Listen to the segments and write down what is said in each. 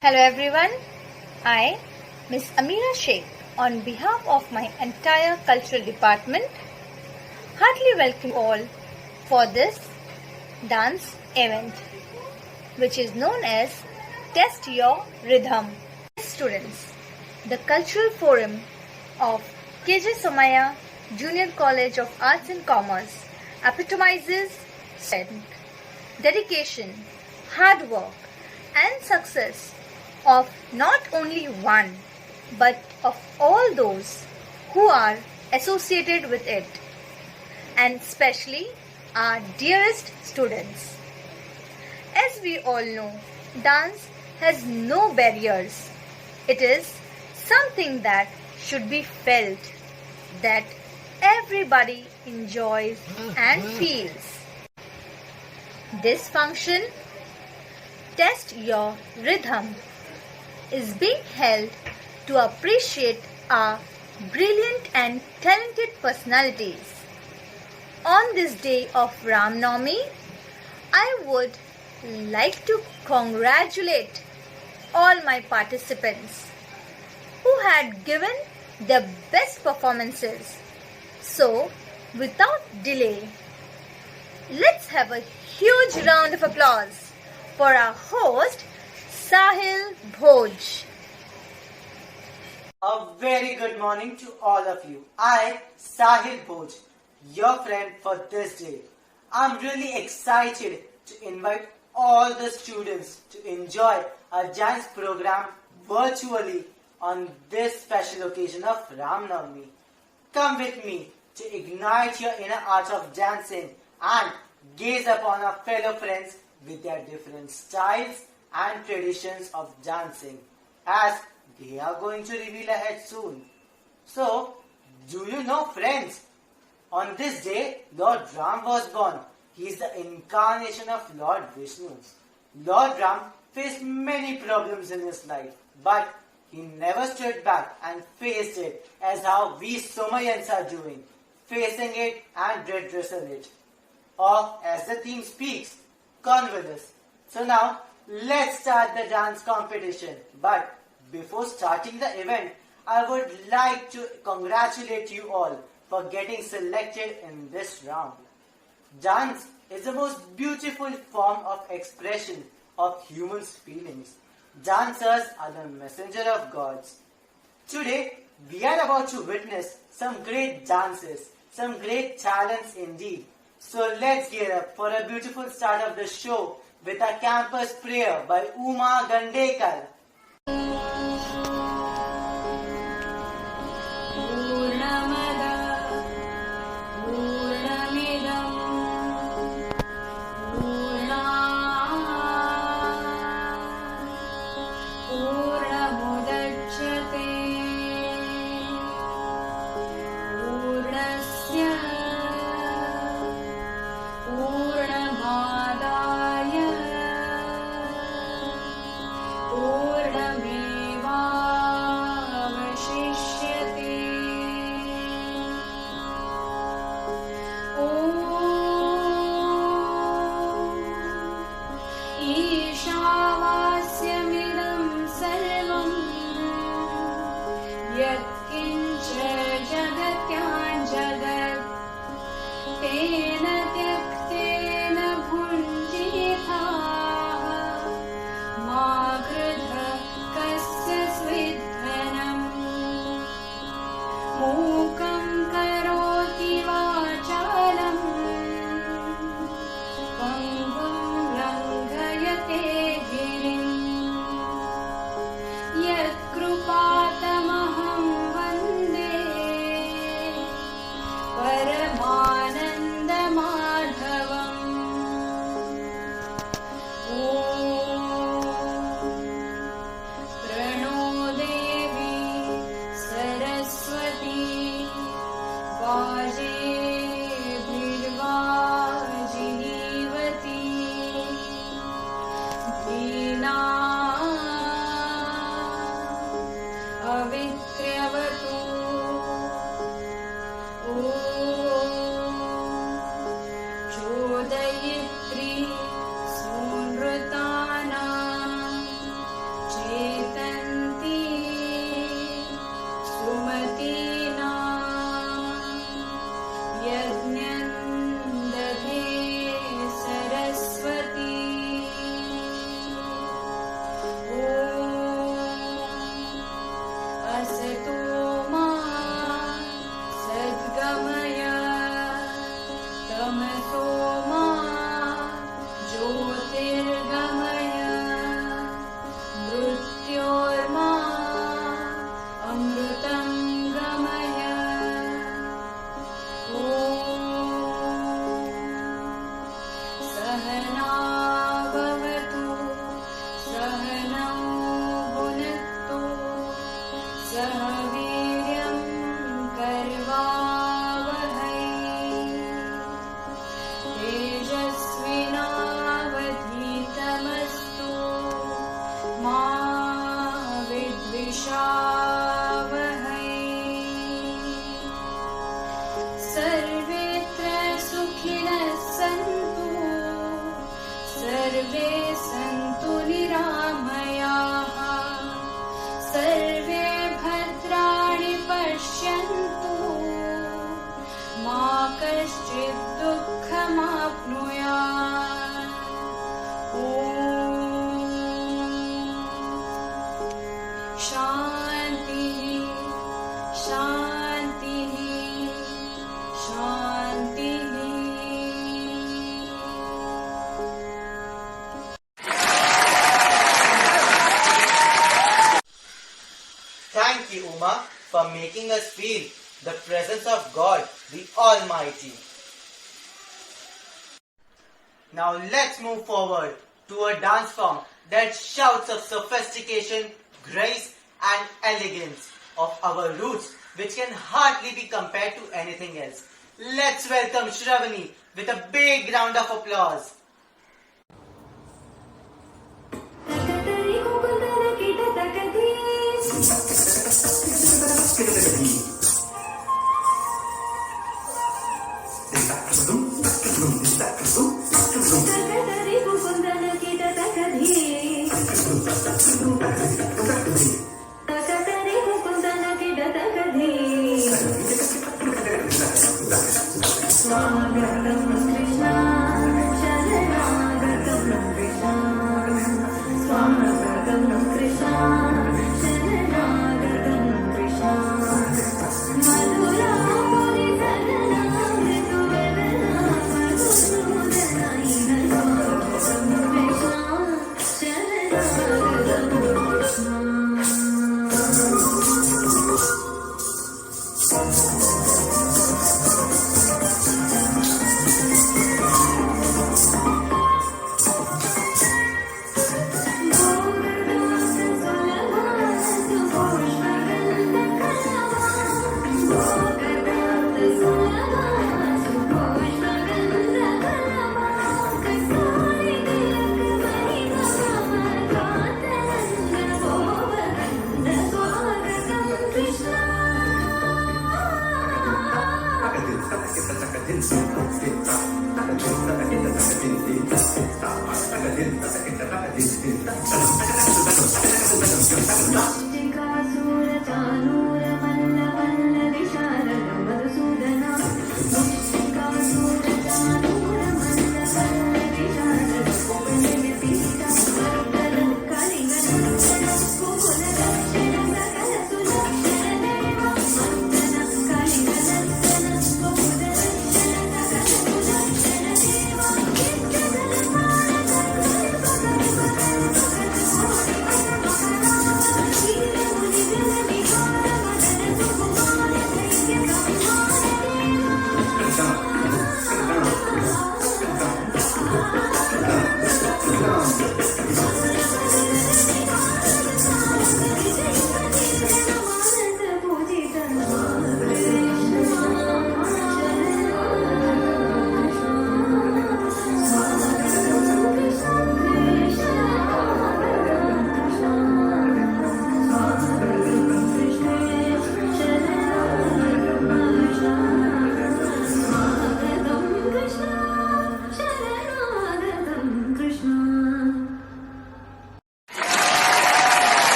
Hello everyone, I, Miss Amira Sheikh, on behalf of my entire cultural department, heartily welcome you all for this dance event, which is known as Test Your Rhythm. Students, the Cultural Forum of KJ Somaya Junior College of Arts and Commerce epitomizes strength, dedication, hard work, and success of not only one but of all those who are associated with it, and especially our dearest students. As we all know, dance has no barriers. It is something that should be felt, that everybody enjoys and feels. This function, Test Your Rhythm, is being held to appreciate our brilliant and talented personalities. On this day of Ram Navami, I would like to congratulate all my participants who had given their best performances. So, without delay, let's have a huge round of applause for our host, Sahil Bhoj. A very good morning to all of you. I, Sahil Bhoj, your friend for this day. I'm really excited to invite all the students to enjoy our dance program virtually on this special occasion of Ram Navami. Come with me to ignite your inner art of dancing and gaze upon our fellow friends with their different styles and traditions of dancing, as they are going to reveal ahead soon. So, do you know, friends, on this day, Lord Ram was born. He is the incarnation of Lord Vishnu. Lord Ram faced many problems in his life, but he never stood back and faced it as how we Somayans are doing, facing it and redressing it. Or, as the theme speaks, come with us. So now, let's start the dance competition. But before starting the event, I would like to congratulate you all for getting selected in this round. Dance is the most beautiful form of expression of humans' feelings. Dancers are the messenger of gods. Today, we are about to witness some great dances, some great talents indeed. So let's gear up for a beautiful start of the show with a campus prayer by Uma Gandekar. यत्कृपातमहं द्विषावहै सर्वेत्र सुखिनः सन्तु सर्वे सन्तु निरामयाः सर्वे भद्राणि पश्यन्तु मा कश्चित् दुःखमाप्नुयात् ॐ शान्तिः शान्तिः शान्तिः Thank you, Uma, for making us feel the presence of God, the Almighty. Now let's move forward to a dance form that shouts of sophistication, grace and elegance of our roots, which can hardly be compared to anything else. Let's welcome Shravani with a big round of applause.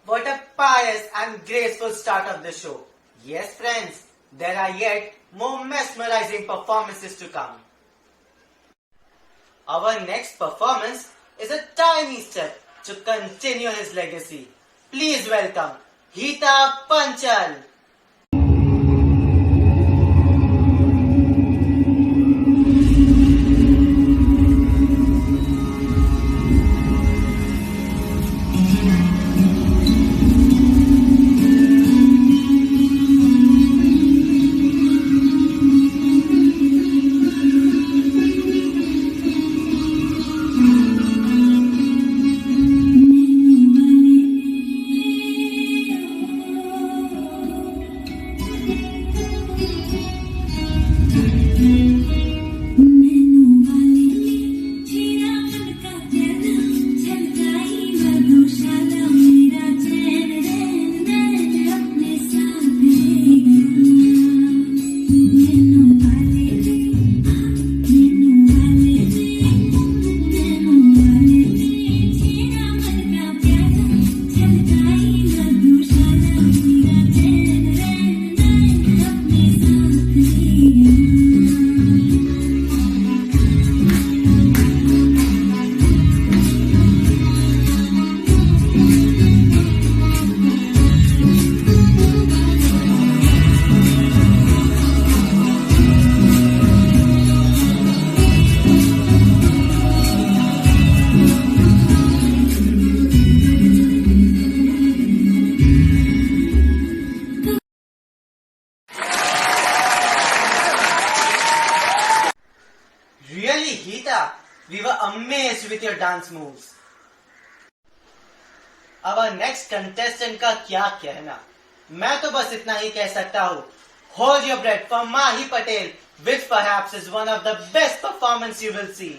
What a pious and graceful start of the show. Yes, friends, there are yet more mesmerizing performances to come. Our next performance is a tiny step to continue his legacy. Please welcome Hita Panchal. dance moves. Our next contestant का क्या कहना, मैं तो बस इतना ही कह सकता हूँ. Hold your breath for Mahi Patel, which perhaps is one of the best performance you will see.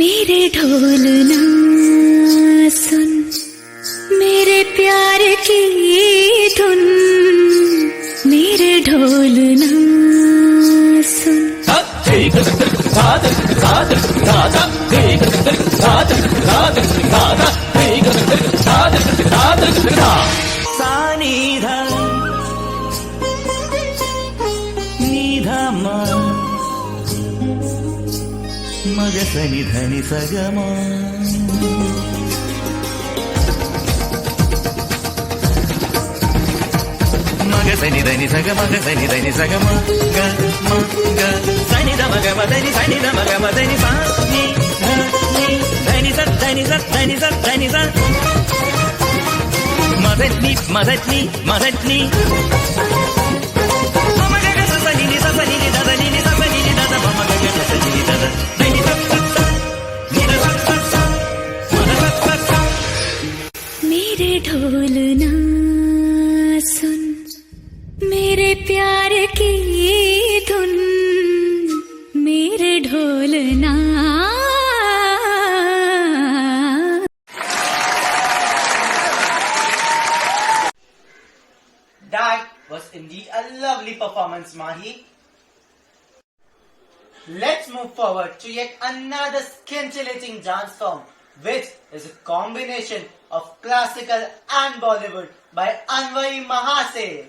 मेरे ढोल ना सुन, मेरे प्यार की धुन, मेरे ढोल ना सुन. सानिधा निधमा मग सनि धनि सगमा मग सनि धनि सग मग सनि धनि सगम ग म ग सनि ध मग म धनि सनि ध मग म धनि सा नि धनि स धनि स धनि स धनि स मदनी मदनी मदनी मम ग ग स नि स नि ध ध नि स नि ध ध मम ग ग स नि ध ध धनि स स नि ध स स म ध स स. मेरे ढोल ना सुन, मेरे प्यार की धुन, मेरे ढोल ना. That was indeed a lovely performance, Mahi. Let's move forward to yet another scintillating dance form, which is a combination of classical and Bollywood by Anvai Mahase.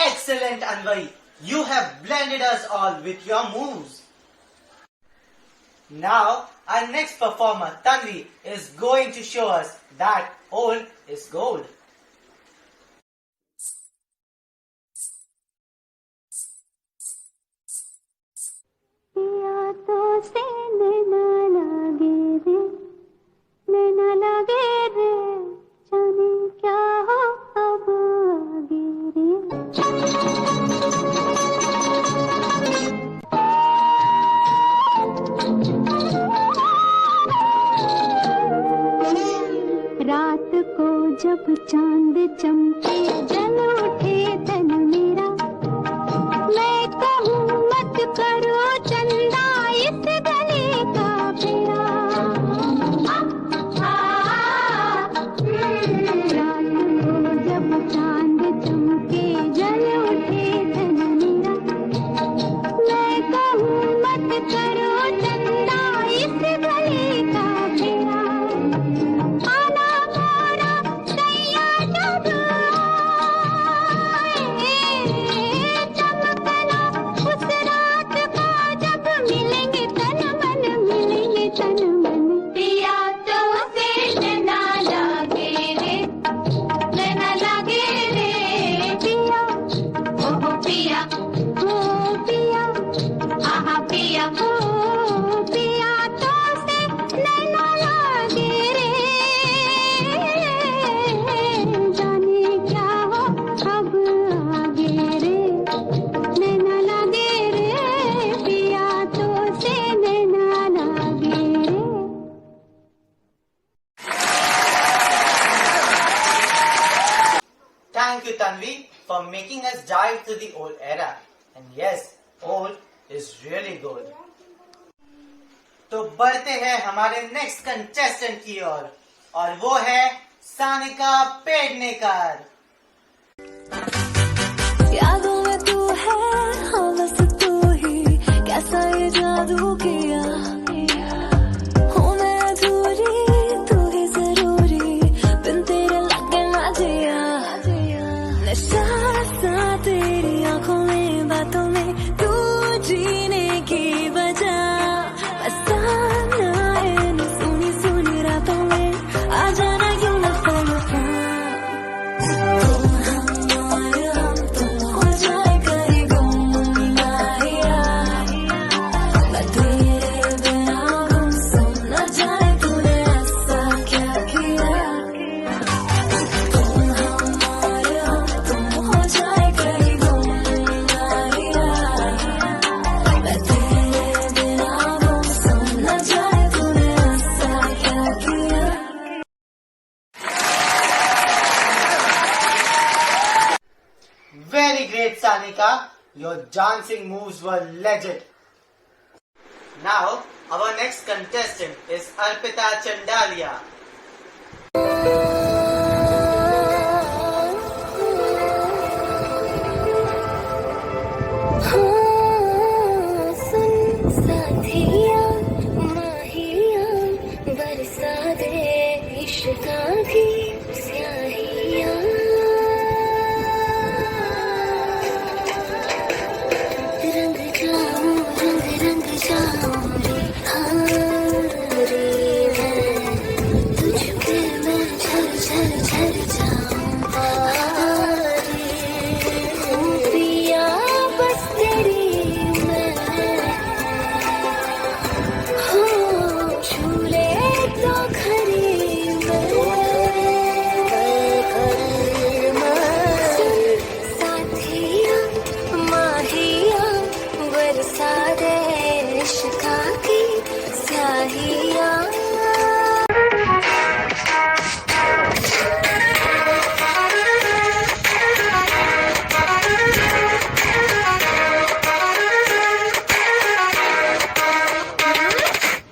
Excellent, Anvai. You have blended us all with your moves. Now, our next performer, Tanvi, is going to show us that old is gold. रात को जब Tanvi for making us dive to the old era. And yes, old is really good. तो बढ़ते हैं हमारे next contestant की ओर और वो है सानिका पेडनेकर। यादों में तू है, हाँ बस तू ही, कैसा ये जादू किया, हूँ मैं अधूरी, तू ही जरूरी, बिन तेरे लगे ना जिया, नशा सा तेरी आंखों में, बातों में, तू जीने की वजह, बसाना इन सुनी सुनी रातों में, आ जाना यूं लफा लफा। Very great, Sanika. Your dancing moves were legit. Now, our next contestant is Arpita Chandalia. सुन साथिया माहिया बरसा दे इश्का की स्याहिया रंग जाऊं रंग जाऊं रे हाँ रे मैं तुझ पे मैं झर जाऊं हाँ रे पिया बस तेरी मैं हो झूले तो खरी मैं साथिया माहिया बरसा दे इश्का की स्याहिया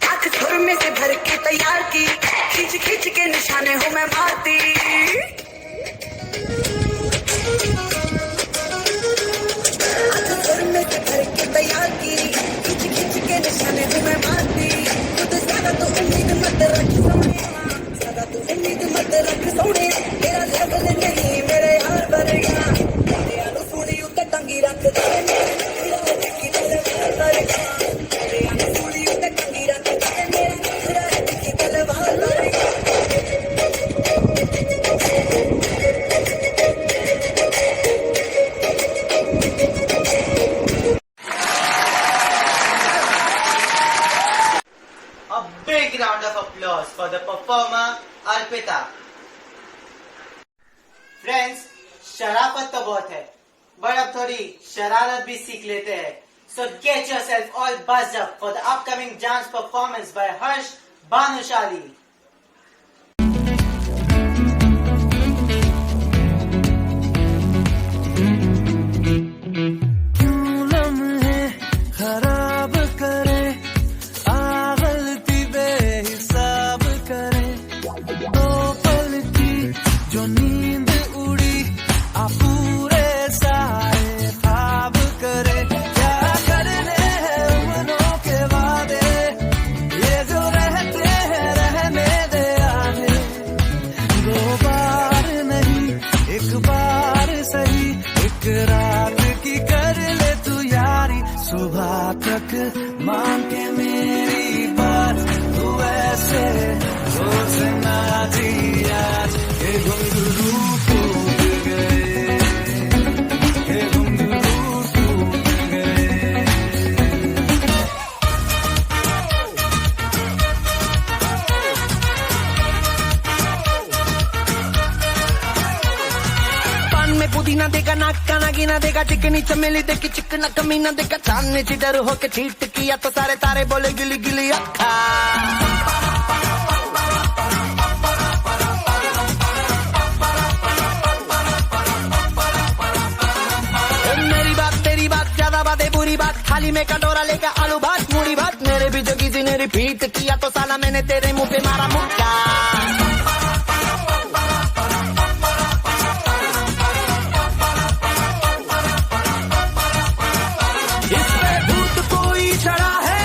आँख खुरमे से भर के तैयार की, खींच खींच के निशाने हूँ मैं मारती। आँख खुरमे से भर के तैयार की, खींच खींच के निशाने हूँ मैं मारती। खुद ज्यादा तो उम्मीद मत रख सोने, ज्यादा तो उम्मीद मत रख सोने, तेरा लेवल नहीं मेरे यार बनेगा, तेरे आलू पूरी उत्ते टंगी रख दे, मेरा की तलवार बनेगा, तेरे आलू पूरी उत्ते टंगी रख दे, मेरा की तलवार बनेगा। A big round of applause for the performer Arpita. Friends, शराफत तो बहुत है, but अब थोड़ी शरारत भी सीख लेते हैं. So get yourself all buzzed up for the upcoming dance performance by Harsh Bhanushali. क्यों लम्हे खराब करे, आ गलती बेहिसाब करे, दो पल की जो नींद उड़ी, आ पूरे सारे ख्वाब करे, क्या करने हैं उम्रों के वादे, ये जो रहते हैं रहने दे आने, दो बार नहीं एक बार सही, एक रात की कर ले तू यारी, सुबह तक मांग के मेरी बात, तू ऐसे सोच ना जी आज, ये घुंघरू टूट गए, ये घुंघरू टूट गए। पान में पुदीना देगा, नाक का नागिना देगा, चिकनी चमेली देखी चिकना कमीना देखा, चांदनी चिडर होके चीट किया तो सारे तारे बोले गिली गिली अक्खा। मेरी बात तेरी बात ज्यादा बातें बुरी बात, थाली में कटोरा लेकर आलू भात मूड़ी भात, मेरे भी जो किसी ने रिपीट किया तो साला मैंने तेरे मुंह पे मारा मुक्का। इस पे भूत कोई चढ़ा है,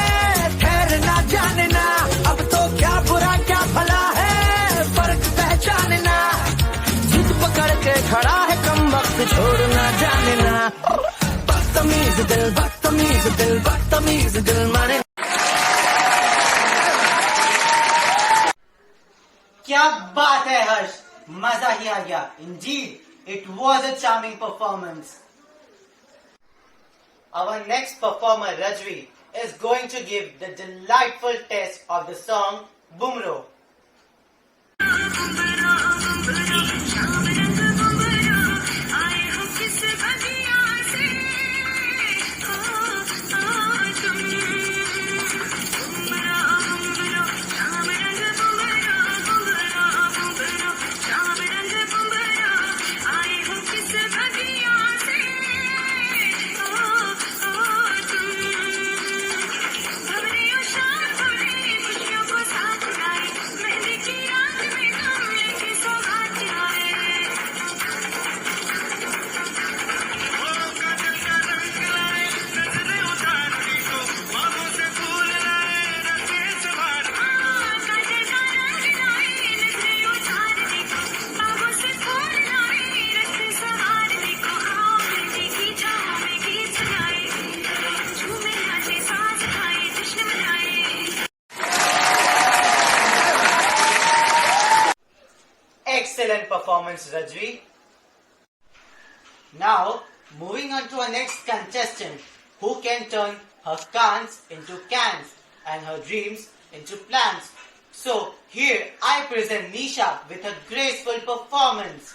ठहर ना जाने ना, अब तो क्या बुरा क्या भला है, फर्क पहचानना, जिद पकड़ के खड़ा है कम वक्त छोड़ ना जाने ना, बदतमीज दिल बदतमीज दिल बदतमीज दिल माने। क्या बात है हर्ष, मजा ही आ गया। Indeed, it was a charming performance. Our next performer Rajvi is going to give the delightful test of the song Bumro. Excellent performance, Rajvi. Now, moving on to our next contestant, who can turn her cans into cans and her dreams into plans. So, here I present Nisha with her graceful performance.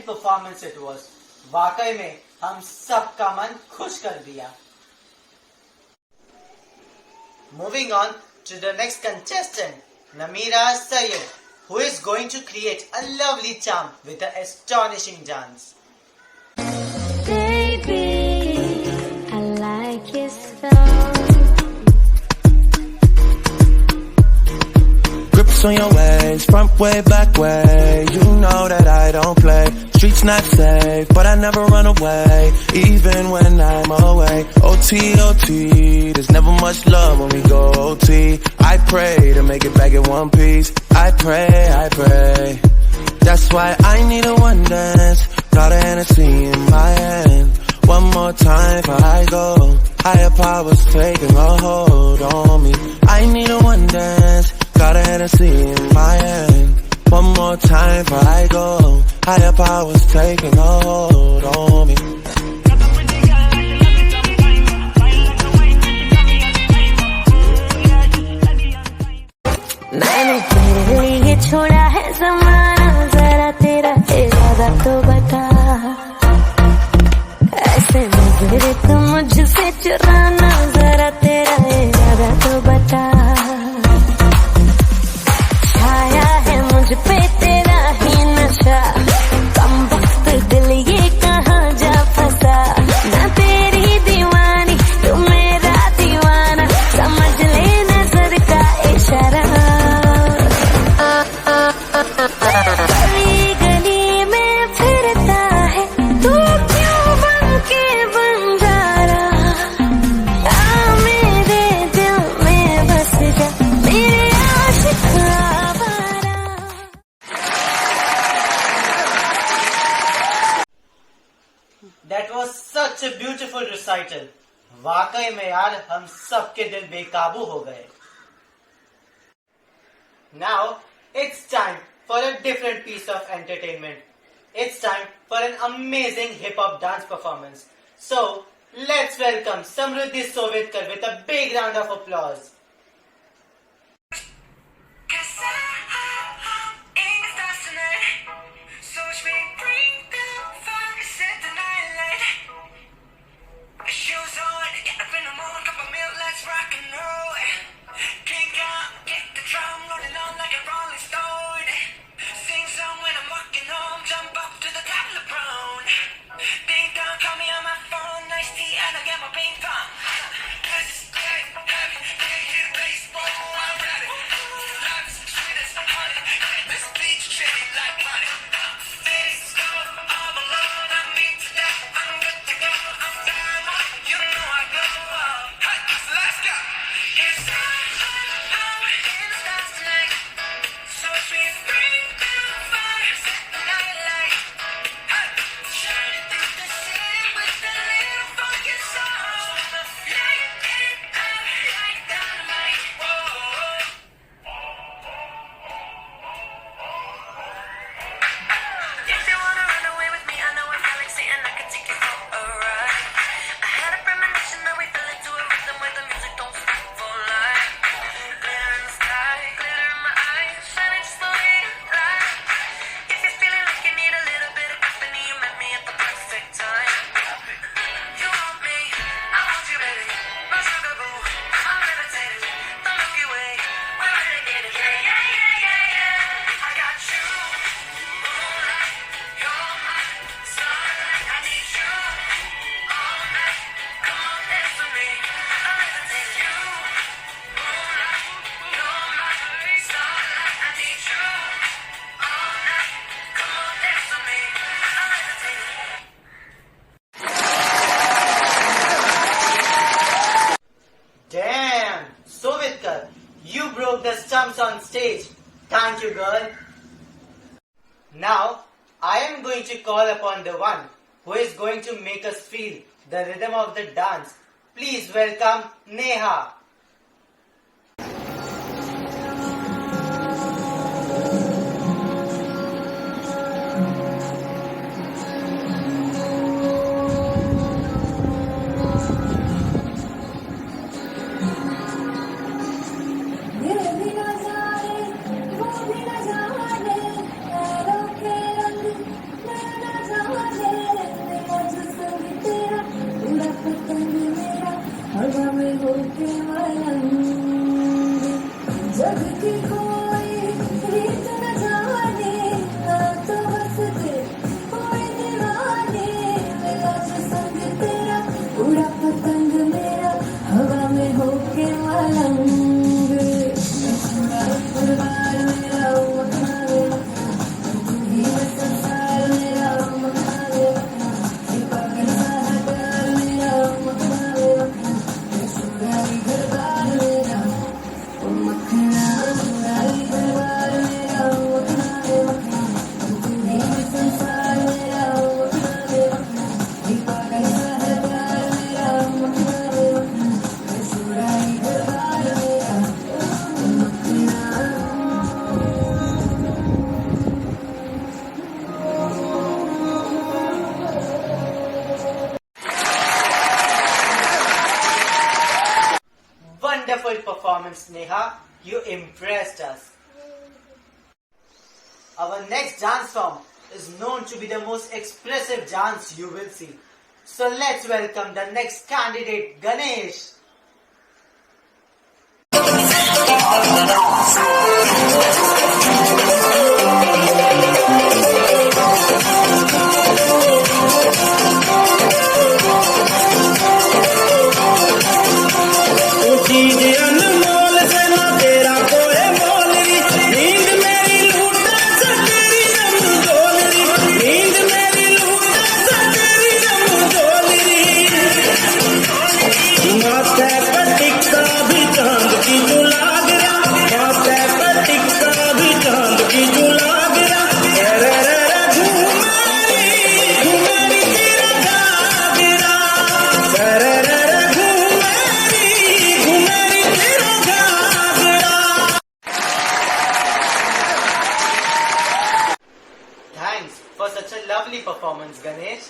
Performance it was, वाकई में हम सबका मन खुश कर दिया। Moving on to the next contestant, Namira Syed, who is going to create a lovely charm with her astonishing dance. Baby, I like it so. Grips on your ways, front way, back way. You know that I don't play. Streets not safe, but I never run away, even when I'm away. OT, OT, there's never much love when we go OT. I pray to make it back in one piece. I pray. That's why I need a one dance. Got a Hennessy in my hand. One more time before I go. Higher powers taking a hold on me. I need a one dance. Got a Hennessy in my hand. One more time before I go. Higher powers taking a hold on me. मैंने तेरे लिए छोड़ा है ज़माना, जरा तेरा इरादा तो बता। ऐसे नजरे तो मुझसे चुराना, जरा तेरा इरादा तो बता। छाया है मुझ पे तेरा ही नशा, कम वक्त दिल ये कहाँ जा फंसा। ना तेरी दीवानी तू मेरा दीवाना, समझ ले नजर का इशारा। गली गली में फिरता है तू क्यों बन के बंजारा। आ मेरे दिल में बस जा, मेरे आशिक आवारा। That was such a beautiful recital. वाकई में यार हम सबके दिल बेकाबू हो गए. Now it's time for a different piece of entertainment. It's time for an amazing hip hop dance performance. So let's welcome Samruddhi Sovitkar with a big round of applause. Damn, Sovitkar, you broke the stumps on stage. Thank you, girl. Now, I am going to call upon the one who is going to make us feel the rhythm of the dance. Please welcome Neha. Wonderful performance, Neha. You impressed us. our next dance form is known to be the most expressive dance you will see. So let's welcome the next candidate, Ganesh. Thanks for such a lovely performance, Ganesh.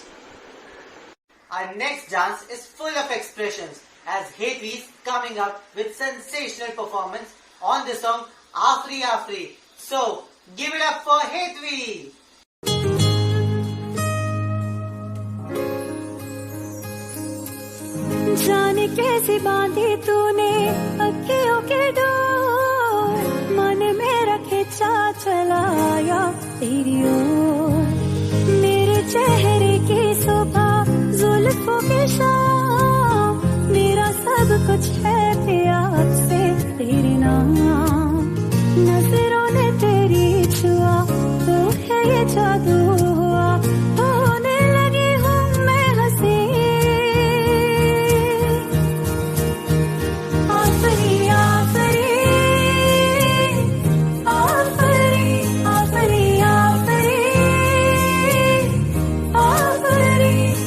Our next dance is full of expressions as Hetvi is coming up with sensational performance on the song Afri Afri. So, give it up for Hetvi. जाने कैसे बांधी तूने अखियों के door, मन में रखे चलाया तेरी ओर, मेरे चेहरे की सुबह जुल्फों की शाम, मेरा सब कुछ है प्यार से तेरे नाम, नजरों ने तेरी छुआ तो है ये जादू हुआ, होने लगी हूँ मैं हंसी, आफरी आफरी आफरी आफरी आफरी आफरी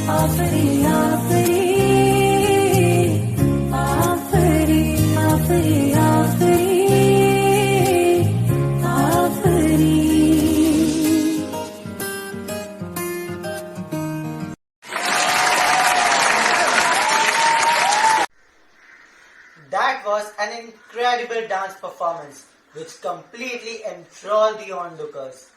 आफरी आफरी आफरी आफरी आफरी आफरी। That was an incredible dance performance which completely enthralled the onlookers.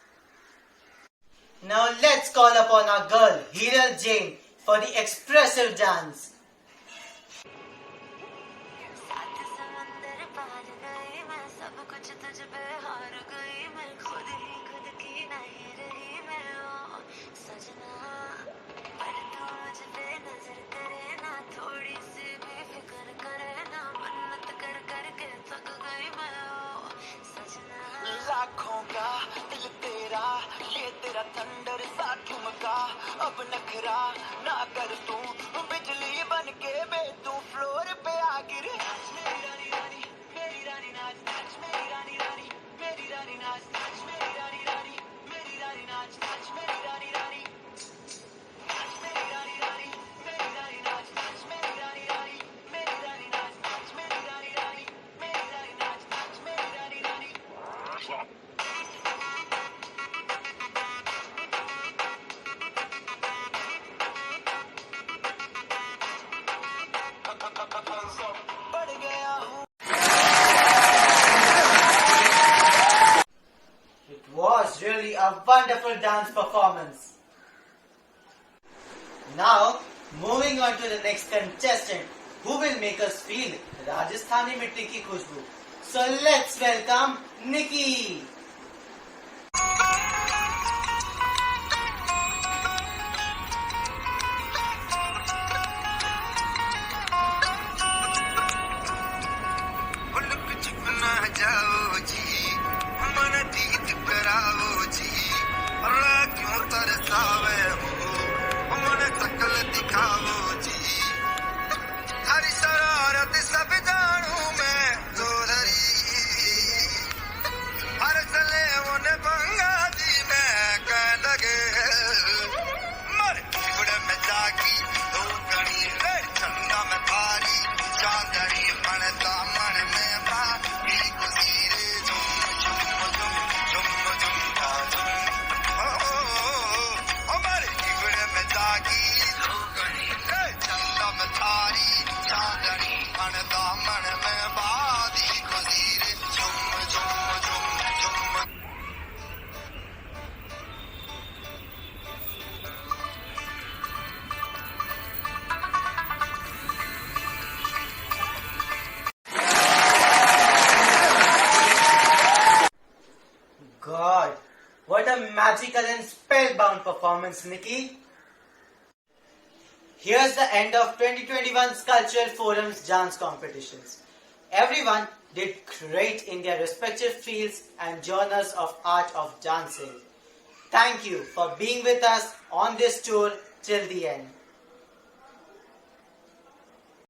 Now let's call upon our girl Hiral Jain for the expressive dance. साथ समंदर पार गई मैं, सब कुछ तुझ पे हार गई मैं, खुद ही खुद की नहीं रही मैं ओ सजना, पर तू मुझ पे नजर करे ना, थोड़ी सी भी फिक्र करे ना, मन्नत कर करके थक गई मैं ओ सजना। लाखों का दिल तेरा, ये तेरा थंडर सा ठुमका, अब नखरा ना कर तू, बिजली बन के बे तू फ्लोर पे आ गिर। नाच मेरी रानी रानी, मेरी रानी नाच, नाच मेरी रानी रानी, मेरी रानी नाच, नाच मेरी रानी रानी, मेरी रानी नाच, नाच मेरी रानी रानी, नाच मेरी रानी रानी, मेरी रानी नाच, नाच मेरी रानी रानी, मेरी रानी नाच, नाच मेरी रानी रानी, मेरी रानी नाच, नाच मेरी रानी रानी। बढ़ गया हूँ। It was really a wonderful dance performance. Now, moving on to the next contestant who will make us feel Rajasthani mitti ki khushbu. So let's welcome Nikki. Look चुप ना जाओ जी, मन जीत कराओ जी, अल्लाह क्यों तरसावे हो, मन शकल दिखाओ जी, हरी शरारत सब जानू मैं जोधरी, हर चले उन्हें बंगा जी मैं कह लगे, मर चिबड़ में जागी दो कड़ी है, चंदा में थारी चांदनी मनता मन में बा, एक सीरे झुम झुम झुम झुम झुम झुम, ओ मर magical and spellbound performance, Nikki. Here's the end of 2021's Cultural Forum's dance competitions. Everyone did great in their respective fields and genres of art of dancing. Thank you for being with us on this tour till the end.